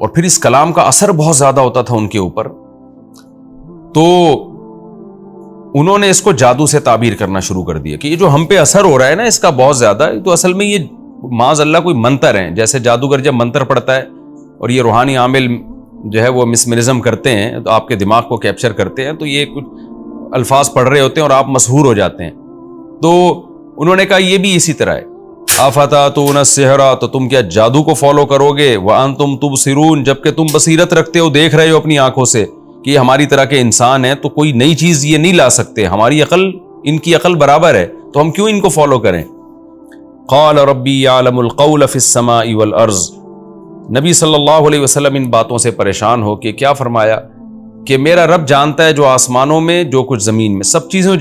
اور پھر اس کلام کا اثر بہت زیادہ ہوتا تھا ان کے اوپر، تو انہوں نے اس کو جادو سے تعبیر کرنا شروع کر دیا کہ یہ جو ہم پہ اثر ہو رہا ہے نا اس کا بہت زیادہ، تو اصل میں یہ معاذ اللہ کوئی منتر ہیں، جیسے جادوگر جب منتر پڑتا ہے اور یہ روحانی عامل جو ہے وہ مسمرزم کرتے ہیں تو آپ کے دماغ کو کیپچر کرتے ہیں، تو یہ کچھ الفاظ پڑھ رہے ہوتے ہیں اور آپ مسحور ہو جاتے ہیں، تو انہوں نے کہا یہ بھی اسی طرح ہے، آفتاتون السحر، تو تم کیا جادو کو فالو کرو گے، وانتم تبصرون، جبکہ تم بصیرت رکھتے ہو، دیکھ رہے ہو اپنی آنکھوں سے کہ یہ ہماری طرح کے انسان ہیں، تو کوئی نئی چیز یہ نہیں لا سکتے، ہماری عقل ان کی عقل برابر ہے، تو ہم کیوں ان کو فالو کریں؟ قال ربی یعلم القول فی السماء والارض، نبی صلی اللہ علیہ وسلم ان باتوں سے پریشان ہو کے کیا فرمایا کہ میرا رب جانتا ہے جو آسمانوں میں جو کچھ زمین میں، سب چیزیں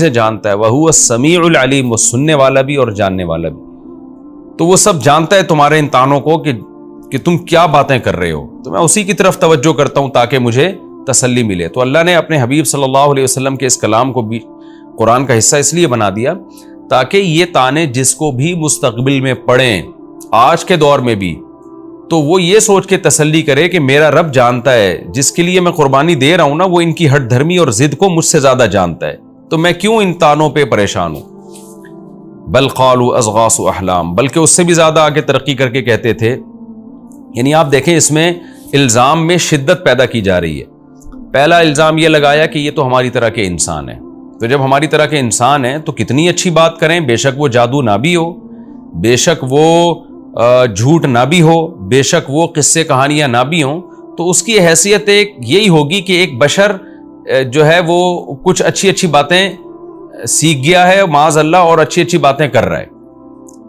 جانتا ہے، وَهُوَ السَّمِيعُ الْعَلِيمُ، وہ سننے والا بھی اور جاننے والا بھی، تو وہ سب جانتا ہے تمہارے ان تانوں کو کہ تم کیا باتیں کر رہے ہو، تو میں اسی کی طرف توجہ کرتا ہوں تاکہ مجھے تسلی ملے۔ تو اللہ نے اپنے حبیب صلی اللہ علیہ وسلم کے اس کلام کو بھی قرآن کا حصہ اس لیے بنا دیا تاکہ یہ تانے جس کو بھی مستقبل میں پڑھیں، آج کے دور میں بھی، تو وہ یہ سوچ کے تسلی کرے کہ میرا رب جانتا ہے، جس کے لیے میں قربانی دے رہا ہوں نا، وہ ان کی ہٹ دھرمی اور ضد کو مجھ سے زیادہ جانتا ہے، تو میں کیوں ان تانوں پہ پریشان ہوں۔ بل قالوا اضغاث احلام، بلکہ اس سے بھی زیادہ آگے ترقی کر کے کہتے تھے، یعنی آپ دیکھیں اس میں الزام میں شدت پیدا کی جا رہی ہے۔ پہلا الزام یہ لگایا کہ یہ تو ہماری طرح کے انسان ہیں، تو جب ہماری طرح کے انسان ہیں تو کتنی اچھی بات کریں، بے شک وہ جادو نہ بھی ہو، بے شک وہ جھوٹ نہ بھی ہو، بے شک وہ قصے کہانیاں نہ بھی ہوں، تو اس کی حیثیت ایک یہی ہوگی کہ ایک بشر جو ہے وہ کچھ اچھی اچھی باتیں سیکھ گیا ہے معاذ اللہ اور اچھی اچھی باتیں کر رہا ہے،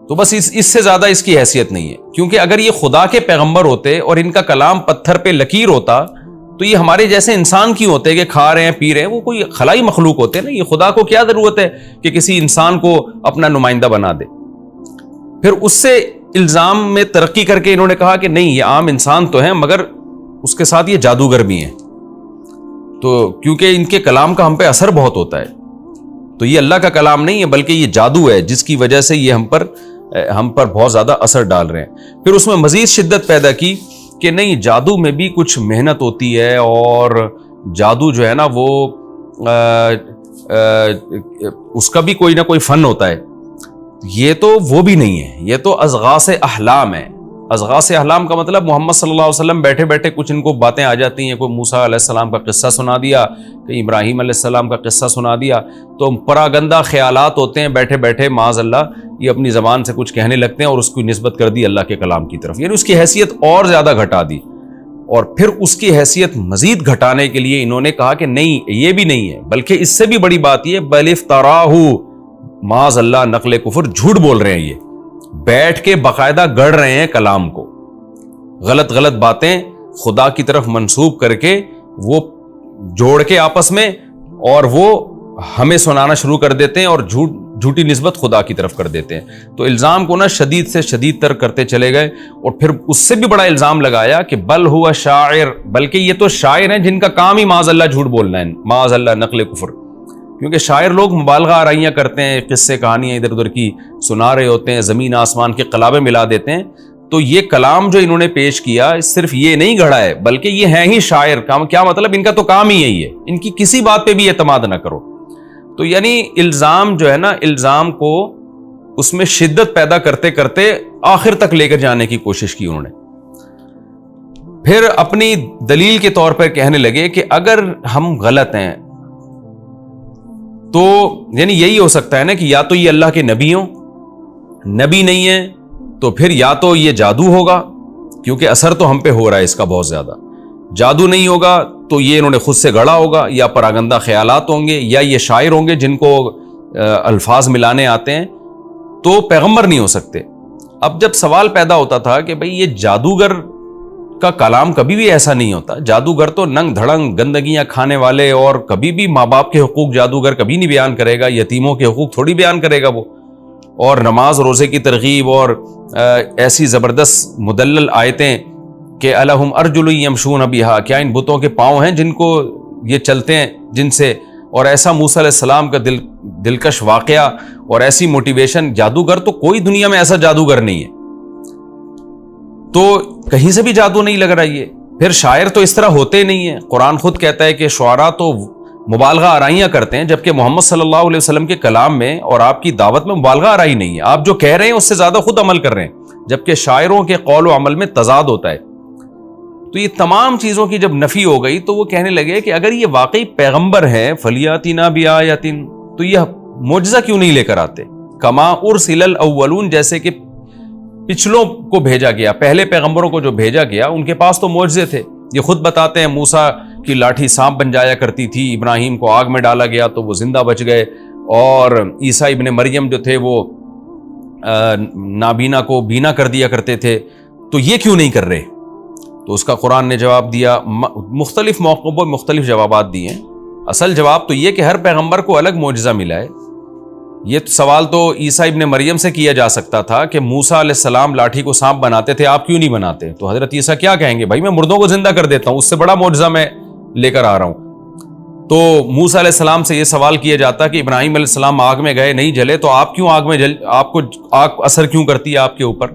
تو بس اس سے زیادہ اس کی حیثیت نہیں ہے، کیونکہ اگر یہ خدا کے پیغمبر ہوتے اور ان کا کلام پتھر پہ لکیر ہوتا تو یہ ہمارے جیسے انسان کیوں ہوتے کہ کھا رہے ہیں پی رہے ہیں، وہ کوئی خلائی مخلوق ہوتے نا، یہ خدا کو کیا ضرورت ہے کہ کسی انسان کو اپنا نمائندہ بنا دے۔ پھر اس سے الزام میں ترقی کر کے انہوں نے کہا کہ نہیں، یہ عام انسان تو ہیں مگر اس کے ساتھ یہ جادوگر بھی ہیں، تو کیونکہ ان کے کلام کا ہم پہ اثر بہت ہوتا ہے، تو یہ اللہ کا کلام نہیں ہے بلکہ یہ جادو ہے جس کی وجہ سے یہ ہم پر بہت زیادہ اثر ڈال رہے ہیں۔ پھر اس میں مزید شدت پیدا کی کہ نہیں، جادو میں بھی کچھ محنت ہوتی ہے، اور جادو جو ہے نا وہ اس کا بھی کوئی نہ کوئی فن ہوتا ہے، یہ تو وہ بھی نہیں ہے، یہ تو اضغاث احلام ہے۔ اضغاث احلام کا مطلب محمد صلی اللہ علیہ وسلم بیٹھے بیٹھے کچھ ان کو باتیں آ جاتی ہیں، کوئی موسیٰ علیہ السلام کا قصہ سنا دیا، کہیں ابراہیم علیہ السلام کا قصہ سنا دیا، تو پراگندہ خیالات ہوتے ہیں، بیٹھے بیٹھے معاذ اللہ یہ اپنی زبان سے کچھ کہنے لگتے ہیں اور اس کی نسبت کر دی اللہ کے کلام کی طرف، یعنی اس کی حیثیت اور زیادہ گھٹا دی، اور پھر اس کی حیثیت مزید گھٹانے کے لیے انہوں نے کہا کہ نہیں، یہ بھی نہیں ہے، بلکہ اس سے بھی بڑی بات یہ، بل افتراہ، معاذ اللہ نقل کفر، جھوٹ بول رہے ہیں، یہ بیٹھ کے باقاعدہ گڑھ رہے ہیں کلام کو، غلط غلط باتیں خدا کی طرف منسوب کر کے وہ جوڑ کے آپس میں، اور وہ ہمیں سنانا شروع کر دیتے ہیں اور جھوٹی نسبت خدا کی طرف کر دیتے ہیں۔ تو الزام کو نا شدید سے شدید تر کرتے چلے گئے، اور پھر اس سے بھی بڑا الزام لگایا کہ بل ہوا شاعر، بلکہ یہ تو شاعر ہیں جن کا کام ہی معاذ اللہ جھوٹ بولنا ہے، معاذ اللہ نقل کفر، کیونکہ شاعر لوگ مبالغہ آرائیاں کرتے ہیں، قصے کہانیاں ادھر ادھر کی سنا رہے ہوتے ہیں، زمین آسمان کے قلابے ملا دیتے ہیں، تو یہ کلام جو انہوں نے پیش کیا صرف یہ نہیں گھڑا ہے بلکہ یہ ہیں ہی شاعر، کیا مطلب ان کا تو کام ہی یہی ہے، ان کی کسی بات پہ بھی اعتماد نہ کرو۔ تو یعنی الزام جو ہے نا، الزام کو اس میں شدت پیدا کرتے کرتے آخر تک لے کر جانے کی کوشش کی انہوں نے۔ پھر اپنی دلیل کے طور پر کہنے لگے کہ اگر ہم غلط ہیں تو یعنی یہی ہو سکتا ہے نا کہ یا تو یہ اللہ کے نبی ہوں، نبی نہیں ہے تو پھر یا تو یہ جادو ہوگا، کیونکہ اثر تو ہم پہ ہو رہا ہے اس کا بہت زیادہ، جادو نہیں ہوگا تو یہ انہوں نے خود سے گڑھا ہوگا، یا پراگندہ خیالات ہوں گے، یا یہ شاعر ہوں گے جن کو الفاظ ملانے آتے ہیں، تو پیغمبر نہیں ہو سکتے۔ اب جب سوال پیدا ہوتا تھا کہ بھئی یہ جادوگر کا کلام کبھی بھی ایسا نہیں ہوتا، جادوگر تو ننگ دھڑنگ گندگیاں کھانے والے، اور کبھی بھی ماں باپ کے حقوق جادوگر کبھی نہیں بیان کرے گا، یتیموں کے حقوق تھوڑی بیان کرے گا وہ، اور نماز روزے کی ترغیب اور ایسی زبردست مدلل آیتیں کہ الہم ارجل یمشون بہا، کیا ان بتوں کے پاؤں ہیں جن کو یہ چلتے ہیں جن سے، اور ایسا موسیٰ علیہ السلام کا دلکش واقعہ اور ایسی موٹیویشن، جادوگر تو کوئی دنیا میں ایسا جادوگر نہیں ہے۔ تو کہیں سے بھی جادو نہیں لگ رہا یہ. پھر شاعر تو اس طرح ہوتے نہیں ہیں. قرآن خود کہتا ہے کہ شعراء تو مبالغہ آرائیاں کرتے ہیں، جبکہ محمد صلی اللہ علیہ وسلم کے کلام میں اور آپ کی دعوت میں مبالغہ آرائی نہیں ہے. آپ جو کہہ رہے ہیں اس سے زیادہ خود عمل کر رہے ہیں، جبکہ شاعروں کے قول و عمل میں تضاد ہوتا ہے. تو یہ تمام چیزوں کی جب نفی ہو گئی تو وہ کہنے لگے کہ اگر یہ واقعی پیغمبر ہیں فلیاتنا بآیۃ، تو یہ معجزہ کیوں نہیں لے کر آتے؟ کما ارسل الاولون، جیسے کہ پچھلوں کو بھیجا گیا، پہلے پیغمبروں کو جو بھیجا گیا ان کے پاس تو معجزے تھے. یہ خود بتاتے ہیں موسیٰ کی لاٹھی سانپ بن جایا کرتی تھی، ابراہیم کو آگ میں ڈالا گیا تو وہ زندہ بچ گئے، اور عیسیٰ ابن مریم جو تھے وہ نابینا کو بینا کر دیا کرتے تھے. تو یہ کیوں نہیں کر رہے؟ تو اس کا قرآن نے جواب دیا، مختلف موقعوں پر مختلف جوابات دیے ہیں. اصل جواب تو یہ کہ ہر پیغمبر کو الگ معجزہ ملا ہے. یہ سوال تو عیسیٰ ابن مریم سے کیا جا سکتا تھا کہ موسیٰ علیہ السلام لاٹھی کو سانپ بناتے تھے، آپ کیوں نہیں بناتے؟ تو حضرت عیسیٰ کیا کہیں گے؟ بھائی میں مردوں کو زندہ کر دیتا ہوں، اس سے بڑا معجزہ میں لے کر آ رہا ہوں. تو موسیٰ علیہ السلام سے یہ سوال کیا جاتا کہ ابراہیم علیہ السلام آگ میں گئے نہیں جلے، تو آپ کیوں آگ میں آپ کو آگ اثر کیوں کرتی ہے آپ کے اوپر؟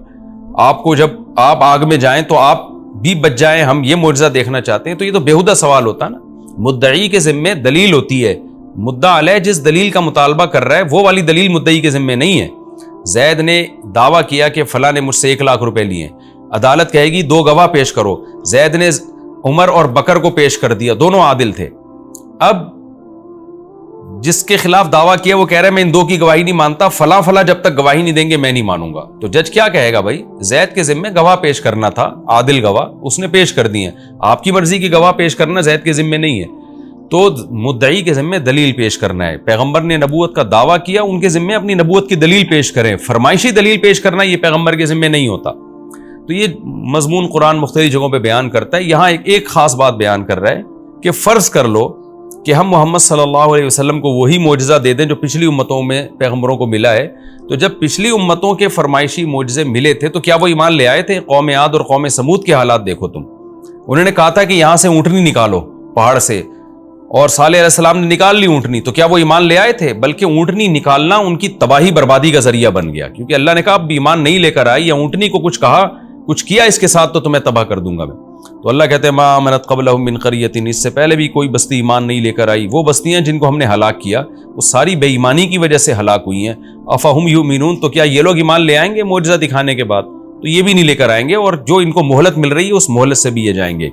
آپ کو جب آپ آگ میں جائیں تو آپ بھی بچ جائیں، ہم یہ معجزہ دیکھنا چاہتے ہیں. تو یہ تو بیہودہ سوال ہوتا ہے نا. مدعی کے ذمے دلیل ہوتی ہے، مدعا علیہ جس دلیل کا مطالبہ کر رہا ہے وہ والی دلیل مدعی کے ذمے نہیں ہے. زید نے دعویٰ کیا کہ فلاں نے مجھ سے 1 لاکھ روپے لیے، عدالت کہے گی 2 گواہ پیش کرو. زید نے عمر اور بکر کو پیش کر دیا، دونوں عادل تھے. اب جس کے خلاف دعویٰ کیا وہ کہہ رہا ہے میں ان 2 کی گواہی نہیں مانتا، فلاں فلاں جب تک گواہی نہیں دیں گے میں نہیں مانوں گا. تو جج کیا کہے گا؟ بھائی زید کے ذمے گواہ پیش کرنا تھا، عادل گواہ، اس نے پیش کر دی ہیں. آپ کی مرضی کی گواہ پیش کرنا زید کے ذمے نہیں ہے. تو مدعی کے ذمے دلیل پیش کرنا ہے. پیغمبر نے نبوت کا دعویٰ کیا، ان کے ذمے اپنی نبوت کی دلیل پیش کریں. فرمائشی دلیل پیش کرنا یہ پیغمبر کے ذمے نہیں ہوتا. تو یہ مضمون قرآن مختلف جگہوں پہ بیان کرتا ہے. یہاں ایک خاص بات بیان کر رہا ہے کہ فرض کر لو کہ ہم محمد صلی اللہ علیہ وسلم کو وہی معجزہ دے دیں جو پچھلی امتوں میں پیغمبروں کو ملا ہے. تو جب پچھلی امتوں کے فرمائشی معجزے ملے تھے تو کیا وہ ایمان لے آئے تھے؟ قوم عاد اور قوم سمود کے حالات دیکھو تم. انہوں نے کہا تھا کہ یہاں سے اونٹنی نکالو پہاڑ سے، اور صالح علیہ السلام نے نکال لی اونٹنی. تو کیا وہ ایمان لے آئے تھے؟ بلکہ اونٹنی نکالنا ان کی تباہی بربادی کا ذریعہ بن گیا، کیونکہ اللہ نے کہا اب ایمان نہیں لے کر آئی یا اونٹنی کو کچھ کہا کچھ کیا اس کے ساتھ تو تمہیں تباہ کر دوں گا میں. تو اللہ کہتے ہیں ما آمنت قبلہم من قریۃ، اس سے پہلے بھی کوئی بستی ایمان نہیں لے کر آئی. وہ بستیاں جن کو ہم نے ہلاک کیا وہ ساری بے ایمانی کی وجہ سے ہلاک ہوئی ہیں. افہم یؤمنون، تو کیا یہ لوگ ایمان لے آئیں گے معجزہ دکھانے کے بعد؟ تو یہ بھی نہیں لے کر آئیں گے، اور جو ان کو مہلت مل رہی ہے اس مہلت سے بھی یہ جائیں گے.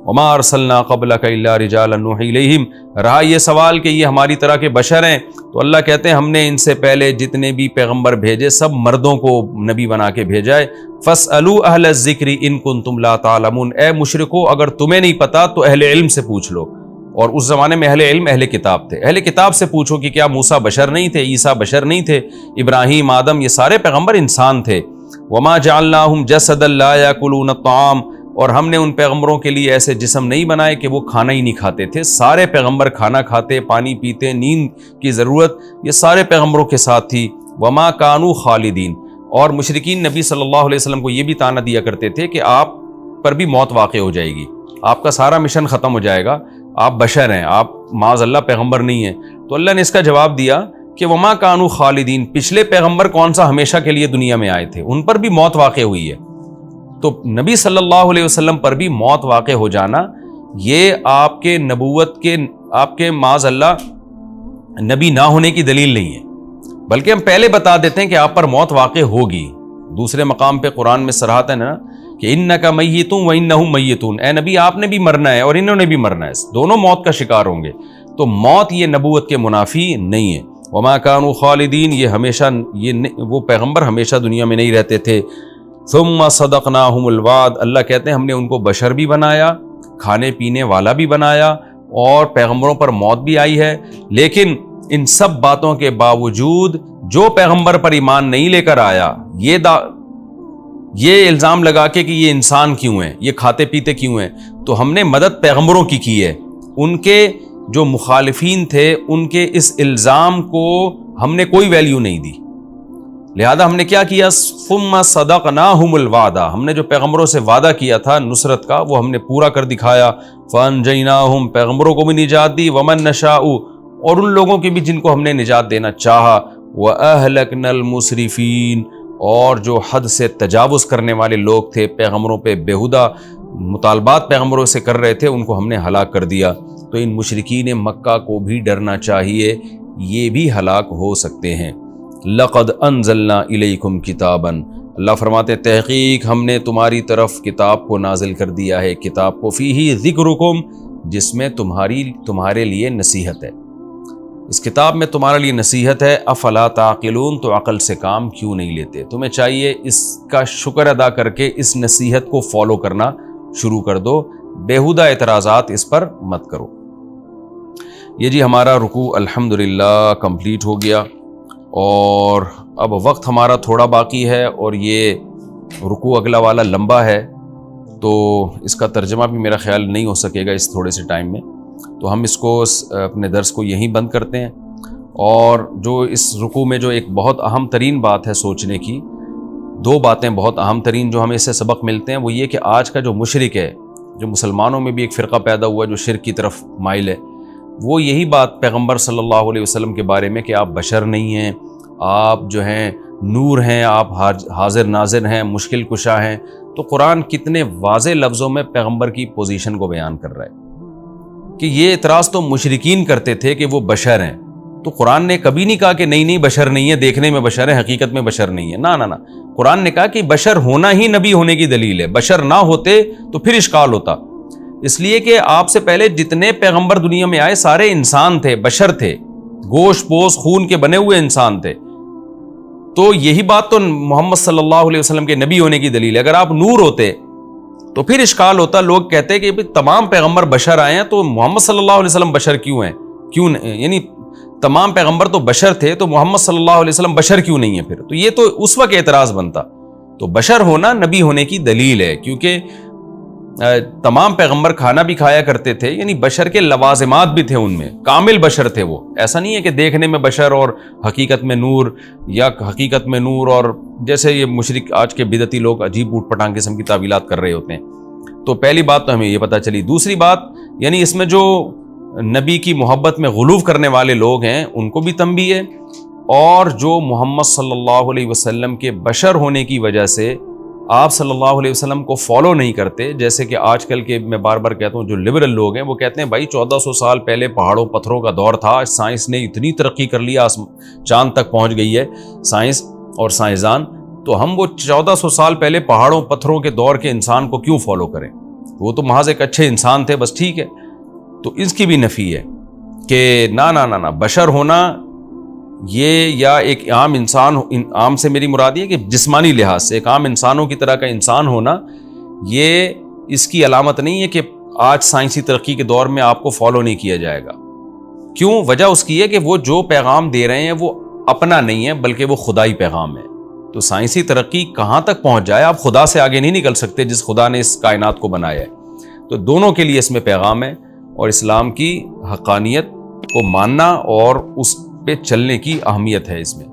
وما ارسلنا قبلک الا رجالا نوحی الیہم. رہا یہ سوال کہ یہ ہماری طرح کے بشر ہیں، تو اللہ کہتے ہیں ہم نے ان سے پہلے جتنے بھی پیغمبر بھیجے سب مردوں کو نبی بنا کے بھیجا ہے. فاسألوا اہل الذکر ان کنتم لا تعلمون. اے مشرکو اگر تمہیں نہیں پتا تو اہل علم سے پوچھ لو. اور اس زمانے میں اہل علم اہل کتاب تھے. اہل کتاب سے پوچھو کہ کیا موسیٰ بشر نہیں تھے، عیسیٰ بشر نہیں تھے، ابراہیم آدم یہ سارے پیغمبر انسان تھے. وما جعلناہم جسدا لا یاکلون الطعام، اور ہم نے ان پیغمبروں کے لیے ایسے جسم نہیں بنائے کہ وہ کھانا ہی نہیں کھاتے تھے. سارے پیغمبر کھانا کھاتے، پانی پیتے، نیند کی ضرورت یہ سارے پیغمبروں کے ساتھ تھی. وما کانوا خالدین. اور مشرکین نبی صلی اللہ علیہ وسلم کو یہ بھی طعنہ دیا کرتے تھے کہ آپ پر بھی موت واقع ہو جائے گی، آپ کا سارا مشن ختم ہو جائے گا، آپ بشر ہیں، آپ معاذ اللہ پیغمبر نہیں ہیں. تو اللہ نے اس کا جواب دیا کہ وما کانوا خالدین. پچھلے پیغمبر کون سا ہمیشہ کے لیے دنیا میں آئے تھے، ان پر بھی موت واقع ہوئی ہے. تو نبی صلی اللہ علیہ وسلم پر بھی موت واقع ہو جانا یہ آپ کے نبوت کے، آپ کے معاذ اللہ نبی نہ ہونے کی دلیل نہیں ہے، بلکہ ہم پہلے بتا دیتے ہیں کہ آپ پر موت واقع ہوگی. دوسرے مقام پہ قرآن میں صراحت ہے نا کہ انک میت و انہم میتون. اے نبی آپ نے بھی مرنا ہے اور انہوں نے بھی مرنا ہے، دونوں موت کا شکار ہوں گے. تو موت یہ نبوت کے منافی نہیں ہے. وما کانوا خالدین، یہ ہمیشہ وہ پیغمبر ہمیشہ دنیا میں نہیں رہتے تھے. ثم صدقناہم الوعد. اللہ کہتے ہیں ہم نے ان کو بشر بھی بنایا، کھانے پینے والا بھی بنایا، اور پیغمبروں پر موت بھی آئی ہے. لیکن ان سب باتوں کے باوجود جو پیغمبر پر ایمان نہیں لے کر آیا، یہ الزام لگا کے کہ یہ انسان کیوں ہیں، یہ کھاتے پیتے کیوں ہیں، تو ہم نے مدد پیغمبروں کی ہے. ان کے جو مخالفین تھے ان کے اس الزام کو ہم نے کوئی ویلیو نہیں دی. لہذا ہم نے کیا کیا؟ ثم صدقناہم الوعد. ہم نے جو پیغمبروں سے وعدہ کیا تھا نصرت کا وہ ہم نے پورا کر دکھایا. فانجیناہم، پیغمبروں کو بھی نجات دی. ومن نشاء، اور ان لوگوں کی بھی جن کو ہم نے نجات دینا چاہا. وَأَهْلَكْنَا الْمُسْرِفِينَ، اور جو حد سے تجاوز کرنے والے لوگ تھے، پیغمبروں پہ بیہودہ مطالبات پیغمبروں سے کر رہے تھے، ان کو ہم نے ہلاک کر دیا۔ تو ان مشرکین مکہ کو بھی ڈرنا چاہیے، یہ بھی ہلاک ہو سکتے ہیں۔ لقد انزلنا الیکم کتابا، اللہ فرماتے ہیں تحقیق ہم نے تمہاری طرف کتاب کو نازل کر دیا ہے، کتاب کو فیہ ذکرکم، جس میں تمہارے لیے نصیحت ہے، اس کتاب میں تمہارے لیے نصیحت ہے۔ افلا تعقلون، تو عقل سے کام کیوں نہیں لیتے؟ تمہیں چاہیے اس کا شکر ادا کر کے اس نصیحت کو فالو کرنا شروع کر دو، بیہودہ اعتراضات اس پر مت کرو۔ یہ جی ہمارا رکوع الحمدللہ کمپلیٹ ہو گیا، اور اب وقت ہمارا تھوڑا باقی ہے، اور یہ رکوع اگلا والا لمبا ہے، تو اس کا ترجمہ بھی میرا خیال نہیں ہو سکے گا اس تھوڑے سے ٹائم میں، تو ہم اس کو اپنے درس کو یہیں بند کرتے ہیں۔ اور جو اس رکوع میں جو ایک بہت اہم ترین بات ہے سوچنے کی، دو باتیں بہت اہم ترین جو ہمیں اس سے سبق ملتے ہیں، وہ یہ کہ آج کا جو مشرک ہے، جو مسلمانوں میں بھی ایک فرقہ پیدا ہوا جو شرک کی طرف مائل ہے، وہ یہی بات پیغمبر صلی اللہ علیہ وسلم کے بارے میں کہ آپ بشر نہیں ہیں، آپ جو ہیں نور ہیں، آپ حاضر ناظر ہیں، مشکل کشا ہیں۔ تو قرآن کتنے واضح لفظوں میں پیغمبر کی پوزیشن کو بیان کر رہا ہے کہ یہ اعتراض تو مشرکین کرتے تھے کہ وہ بشر ہیں، تو قرآن نے کبھی نہیں کہا کہ نہیں بشر نہیں ہے، دیکھنے میں بشر ہے، حقیقت میں بشر نہیں ہے، نہ، قرآن نے کہا کہ بشر ہونا ہی نبی ہونے کی دلیل ہے، بشر نہ ہوتے تو پھر اشکال ہوتا، اس لیے کہ آپ سے پہلے جتنے پیغمبر دنیا میں آئے سارے انسان تھے، بشر تھے، گوشت پوست خون کے بنے ہوئے انسان تھے۔ تو یہی بات تو محمد صلی اللہ علیہ وسلم کے نبی ہونے کی دلیل ہے۔ اگر آپ نور ہوتے تو پھر اشکال ہوتا، لوگ کہتے کہ تمام پیغمبر بشر آئے ہیں تو محمد صلی اللہ علیہ وسلم بشر کیوں ہیں، یعنی تمام پیغمبر تو بشر تھے تو محمد صلی اللہ علیہ وسلم بشر کیوں نہیں ہے پھر؟ تو یہ تو اس وقت اعتراض بنتا۔ تو بشر ہونا نبی ہونے کی دلیل ہے، کیونکہ تمام پیغمبر کھانا بھی کھایا کرتے تھے، یعنی بشر کے لوازمات بھی تھے ان میں، کامل بشر تھے وہ، ایسا نہیں ہے کہ دیکھنے میں بشر اور حقیقت میں نور، یا حقیقت میں نور اور جیسے یہ مشرک آج کے بدعتی لوگ عجیب اوٹ پٹانگ قسم کی تعویلات کر رہے ہوتے ہیں۔ تو پہلی بات تو ہمیں یہ پتہ چلی۔ دوسری بات یعنی اس میں جو نبی کی محبت میں غلو کرنے والے لوگ ہیں ان کو بھی تنبیہ ہے، اور جو محمد صلی اللہ علیہ وسلم کے بشر ہونے کی وجہ سے آپ صلی اللہ علیہ وسلم کو فالو نہیں کرتے، جیسے کہ آج کل کے میں بار بار کہتا ہوں جو لبرل لوگ ہیں وہ کہتے ہیں بھائی 1400 سال پہلے پہاڑوں پتھروں کا دور تھا، سائنس نے اتنی ترقی کر لیا، چاند تک پہنچ گئی ہے سائنس اور سائنسدان، تو ہم وہ 1400 سال پہلے پہاڑوں پتھروں کے دور کے انسان کو کیوں فالو کریں؟ وہ تو محض ایک اچھے انسان تھے، بس ٹھیک ہے۔ تو اس کی بھی نفی ہے کہ نہ بشر ہونا یہ یا ایک عام انسان، عام سے میری مراد یہ کہ جسمانی لحاظ سے ایک عام انسانوں کی طرح کا انسان ہونا، یہ اس کی علامت نہیں ہے کہ آج سائنسی ترقی کے دور میں آپ کو فالو نہیں کیا جائے گا۔ کیوں؟ وجہ اس کی ہے کہ وہ جو پیغام دے رہے ہیں وہ اپنا نہیں ہے بلکہ وہ خدائی پیغام ہے۔ تو سائنسی ترقی کہاں تک پہنچ جائے، آپ خدا سے آگے نہیں نکل سکتے جس خدا نے اس کائنات کو بنایا ہے۔ تو دونوں کے لیے اس میں پیغام ہے، اور اسلام کی حقانیت کو ماننا اور اس پہ چلنے کی اہمیت ہے اس میں۔